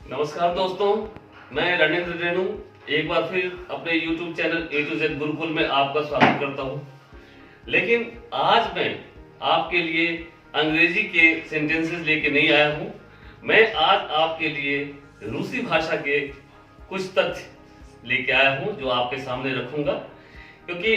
नमस्कार दोस्तों, मैं रणेंद्र रेणु एक बार फिर अपने YouTube channel A to Z Gurukul में आपका स्वागत करता हूं। लेकिन आज मैं आपके लिए अंग्रेजी के सेंटेंसेस लेके नहीं आया हूं। मैं आज आपके लिए रूसी भाषा के कुछ तथ्य लेके आया हूं जो आपके सामने रखूंगा, क्योंकि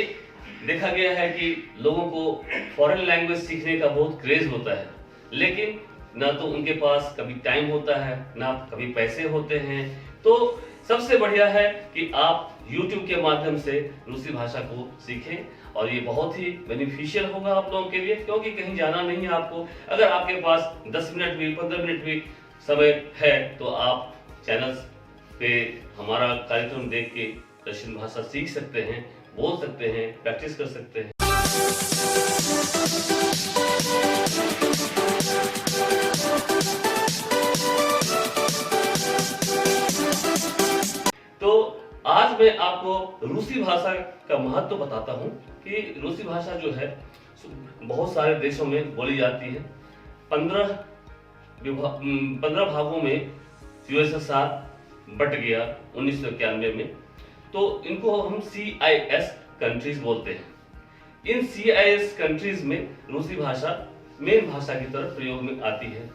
देखा गया है कि लोगों को फॉरेन लैंग्वेज सीखने का बहुत क्रेज होता है, लेकिन ना तो उनके पास कभी टाइम होता है, ना कभी पैसे होते हैं। तो सबसे बढ़िया है कि आप YouTube के माध्यम से रूसी भाषा को सीखें और ये बहुत ही बेनिफिशियल होगा आप लोगों के लिए, क्योंकि कहीं जाना नहीं है आपको। अगर आपके पास 10 मिनट भी 15 मिनट भी समय है तो आप चैनल्स पे हमारा कार्यक्रम देख के रशियन भाषा सीख सकते हैं, बोल सकते हैं, प्रैक्टिस कर सकते हैं। तो आज मैं आपको रूसी भाषा का महत्व बताता हूं कि रूसी भाषा जो है बहुत सारे देशों में बोली जाती है। 15 भागों में यूएसएसआर बट गया 1991 में। तो इनको हम CIS कंट्रीज बोलते हैं। इन CIS कंट्रीज में रूसी भाषा मेन भाषा की तरफ प्रयोग में आती है।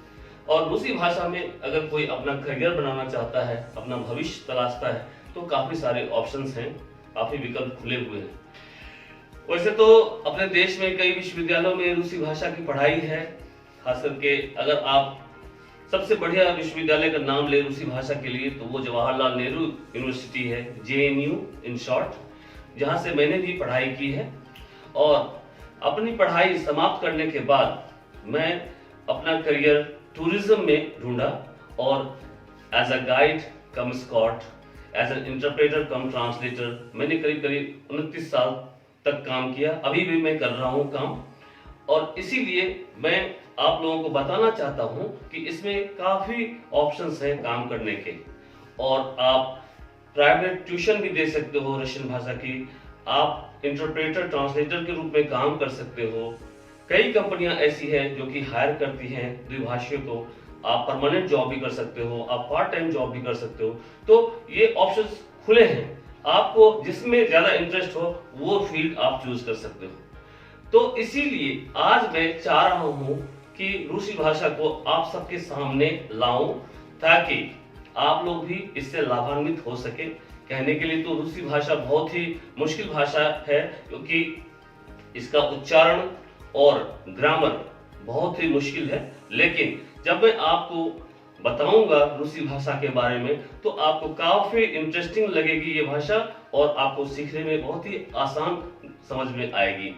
और रूसी भाषा में अगर कोई अपना करियर बनाना चाहता है, अपना भविष्य तलाशता है, तो काफी सारे ऑप्शंस हैं, काफी विकल्प खुले हुए हैं। वैसे तो अपने देश में कई विश्वविद्यालयों में रूसी भाषा की पढ़ाई है। खास करके अगर आप सबसे बढ़िया विश्वविद्यालय का नाम ले रूसी भाषा के लिए तो वो जवाहरलाल नेहरू यूनिवर्सिटी है, JNU इन शॉर्ट, जहां से मैंने भी पढ़ाई की है। और अपनी पढ़ाई समाप्त करने के बाद मैं अपना करियर टूरिज्म में ढूंढा और as a guide cum escort, as an interpreter cum translator मैंने करीब 29 साल तक काम किया। अभी भी मैं कर रहा हूं काम, और इसीलिए मैं आप लोगों को बताना चाहता हूं कि इसमें काफी ऑप्शंस हैं काम करने के। और आप प्राइवेट ट्यूशन भी दे सकते हो रशियन भाषा की, आप इंटरप्रेटर ट्रांसलेटर के रूप में काम कर सकते हो। कई कंपनियां ऐसी हैं जो कि हायर करती हैं द्विभाषियों को। आप परमानेंट जॉब भी कर सकते हो, आप पार्ट टाइम जॉब भी कर सकते हो। तो ये ऑप्शंस खुले हैं, आपको जिसमें ज्यादा इंटरेस्ट हो वो फील्ड आप चूज कर सकते हो। तो इसीलिए आज मैं चाह रहा हूं कि रूसी भाषा को आप सबके सामने लाऊं, ताकि आप लोग भी इससे लाभान्वित हो सके। कहने के लिए तो रूसी भाषा बहुत ही मुश्किल भाषा है, क्योंकि इसका उच्चारण और ग्रामर बहुत ही मुश्किल है। लेकिन जब मैं आपको बताऊंगा रूसी भाषा के बारे में तो आपको काफी इंटरेस्टिंग लगेगी ये भाषा, और आपको सीखने में बहुत ही आसान समझ में आएगी।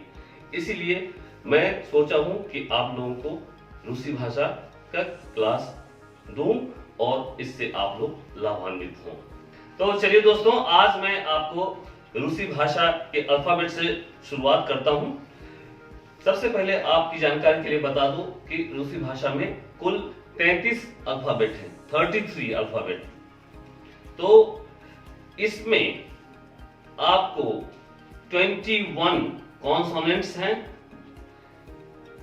इसीलिए मैं सोचा हूं कि आप लोगों को रूसी भाषा का क्लास दूं और इससे आप लोग लाभान्वित हों। तो चलिए दोस्तों, आज मैं आपको रूसी भाषा के अल्फाबेट से शुरुआत करता हूं। सबसे पहले आपकी जानकारी के लिए बता दूं कि रूसी भाषा में कुल 33 अल्फाबेट हैं, 33 अल्फाबेट। तो इसमें आपको 21 कॉन्सोनेंट्स हैं,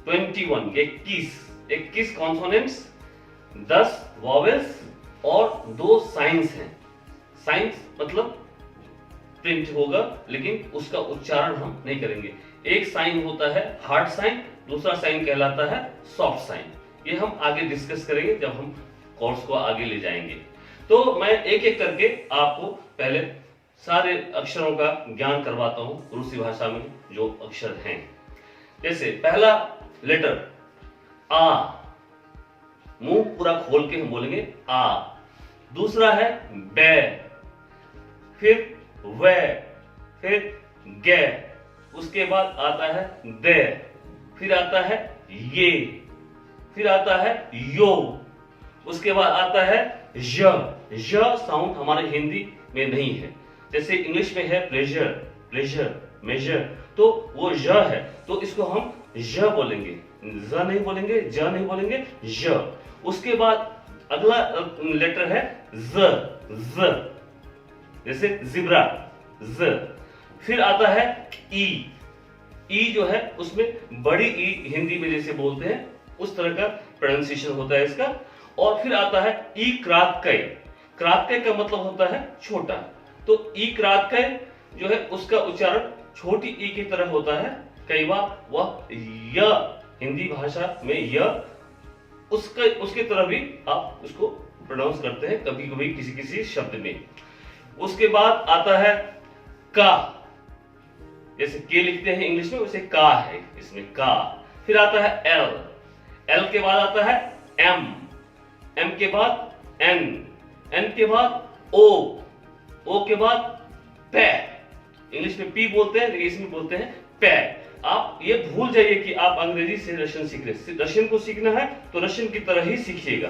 21 कॉन्सोनेंट्स, 10 वॉवेल्स और 2 साइंस हैं। साइंस मतलब प्रिंट होगा, लेकिन उसका उच्चारण हम नहीं करेंगे। एक साइन होता है हार्ड साइन, दूसरा साइन कहलाता है सॉफ्ट साइन। ये हम आगे डिस्कस करेंगे जब हम कोर्स को आगे ले जाएंगे। तो मैं एक एक करके आपको पहले सारे अक्षरों का ज्ञान करवाता हूं रूसी भाषा में जो अक्षर हैं। जैसे पहला लेटर आ, मुंह पूरा खोल के हम बोलेंगे आ। दूसरा है बे, फिर वे, फिर गे, उसके बाद आता है दे, फिर आता है ये, फिर आता है यो, उसके बाद आता है ज साउंड हमारे हिंदी में नहीं है। जैसे इंग्लिश में है प्लेजर, प्लेजर, मेजर, तो वो ज है, तो इसको हम ज बोलेंगे, ज नहीं बोलेंगे, ज नहीं बोलेंगे, ज। उसके बाद अगला लेटर है ज, जैसे जिब्रा, ज। फिर आता है ई जो है उसमें बड़ी ई हिंदी में जैसे बोलते हैं उस तरह का प्रोनाउंसिएशन होता है इसका। और फिर आता है ई क्रातकय। क्रातकय का मतलब होता है छोटा, तो ई क्रातकय जो है उसका उच्चारण छोटी ई की तरह होता है। कई बार वह य, हिंदी भाषा में य उसके तरह भी आप उसको प्रोनाउंस करते हैं कभी कभी किसी किसी शब्द में। उसके बाद आता है का, जैसे के लिखते हैं इंग्लिश में वैसे का है इसमें का। फिर आता है एल, एल के बाद आता है एम, एम के बाद एन, एन के बाद ओ, ओ के बाद पे। इंग्लिश में पी बोलते हैं लेकिन इसमें बोलते हैं पे। आप ये भूल जाइए कि आप अंग्रेजी से रशियन सीख रहे, रशियन को सीखना है तो रशियन की तरह ही सीखिएगा,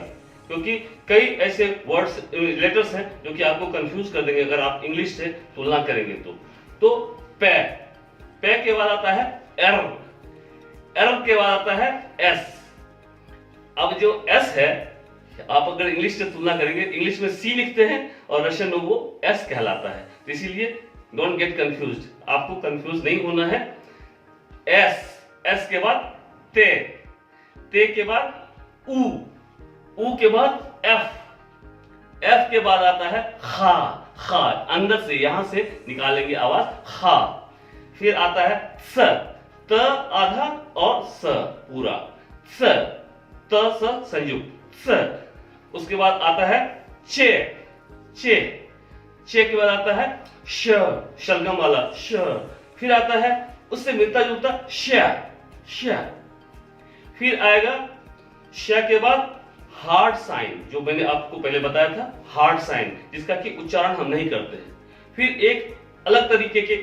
क्योंकि कई ऐसे वर्ड्स लेटर्स हैं जो कि आपको कंफ्यूज कर देंगे अगर आप इंग्लिश से तुलना करेंगे तो पे, पे के बाद आता है एर, एर के बाद आता है एस। अब जो एस है आप अगर इंग्लिश से तुलना करेंगे, इंग्लिश में सी लिखते हैं और रशियन में वो एस कहलाता है, तो इसीलिए डोंट गेट कंफ्यूज्ड, आपको कंफ्यूज नहीं होना है। एस, एस के बाद ते, ते के बाद ऊ, ऊ के बाद एफ, एफ के बाद आता है खा, खा अंदर से यहां से निकालेंगे आवाज खा। फिर आता है स, त आधा और स पूरा, स, त स संयुक्त स। उसके बाद आता है चे, चे, चे के बाद आता है श, शलगम वाला श। फिर आता है उससे मिलता जुलता श, श। फिर आएगा श के बाद हार्ड साइन, जो मैंने आपको पहले बताया था, हार्ड साइन जिसका कि उच्चारण हम नहीं करते हैं। फिर एक अलग तरीके के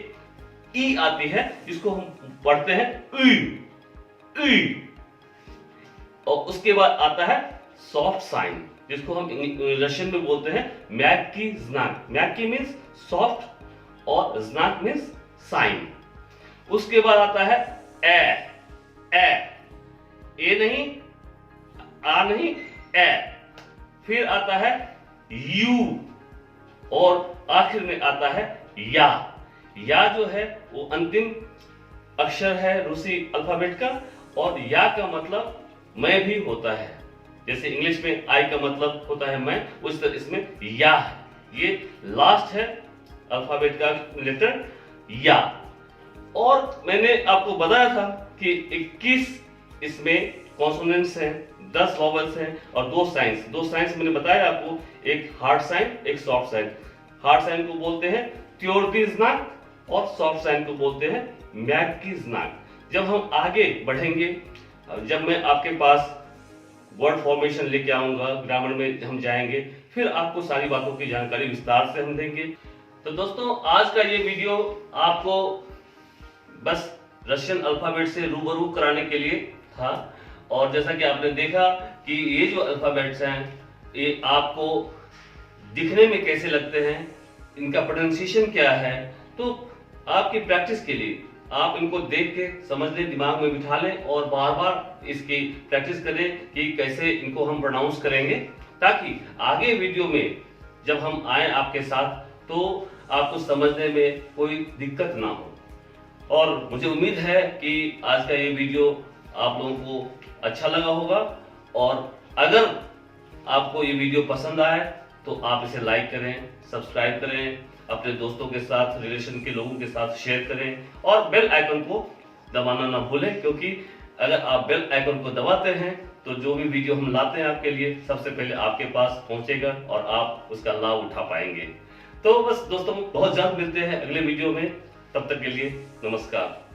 ई आती है जिसको हम पढ़ते हैं ई, ई। और उसके बाद आता है सॉफ्ट साइन जिसको हम रशियन में बोलते हैं मैक्की ज़नाक। मैक्की मीन्स सॉफ्ट और ज़नाक मीन्स साइन। उसके बाद आता है ए, ए नहीं, आ नहीं, ए। फिर आता है यू और आखिर में आता है या। या जो है वो अंतिम अक्षर है रूसी अल्फाबेट का, और या का मतलब मैं भी होता है। जैसे इंग्लिश में आई का मतलब होता है मैं, उस तरह इसमें या है, ये लास्ट है अल्फाबेट का लेटर या। और मैंने आपको बताया था कि 21 इसमें कॉन्सोनेंट्स हैं, 10 वॉवल्स हैं और 2 साइंस। 2 साइंस मैंने बताया आपको, एक हार्ड साइन एक सॉफ्ट साइन। हार्ड साइन को बोलते हैं त्योरदी ज़नाक और सॉफ्ट साइन को बोलते हैं मैक्की ज़नाक। जब हम आगे बढ़ेंगे, जब मैं आपके पास वर्ड फॉर्मेशन लेके आऊंगा, ग्रामर में हम जाएंगे, फिर आपको सारी बातों की जानकारी विस्तार से हम देंगे। तो दोस्तों आज का ये वीडियो आपको बस रशियन अल्फाबेट से रूबरू कराने के लिए था। और जैसा कि आपने देखा कि ये जो अल्फाबेट्स हैं ये आपको दिखने में कैसे लगते हैं, इनका प्रोनाउंसिएशन क्या है, तो आपकी प्रैक्टिस के लिए आप इनको देख के समझ लें, दिमाग में बिठा लें और बार बार इसकी प्रैक्टिस करें कि कैसे इनको हम प्रोनाउंस करेंगे, ताकि आगे वीडियो में जब हम आए आपके साथ तो आपको समझने में कोई दिक्कत ना हो। और मुझे उम्मीद है कि आज का ये वीडियो आप लोगों को अच्छा लगा होगा, और अगर आपको ये वीडियो पसंद आए तो आप इसे लाइक करें, सब्सक्राइब करें, अपने दोस्तों के साथ, रिलेशन के लोगों के साथ शेयर करें और बेल आइकन को दबाना ना भूलें, क्योंकि अगर आप बेल आइकन को दबाते हैं तो जो भी वीडियो हम लाते हैं आपके लिए सबसे पहले आपके पास पहुंचेगा और आप उसका लाभ उठा पाएंगे। तो बस दोस्तों बहुत जल्द मिलते हैं अगले वीडियो में, तब तक के लिए नमस्कार।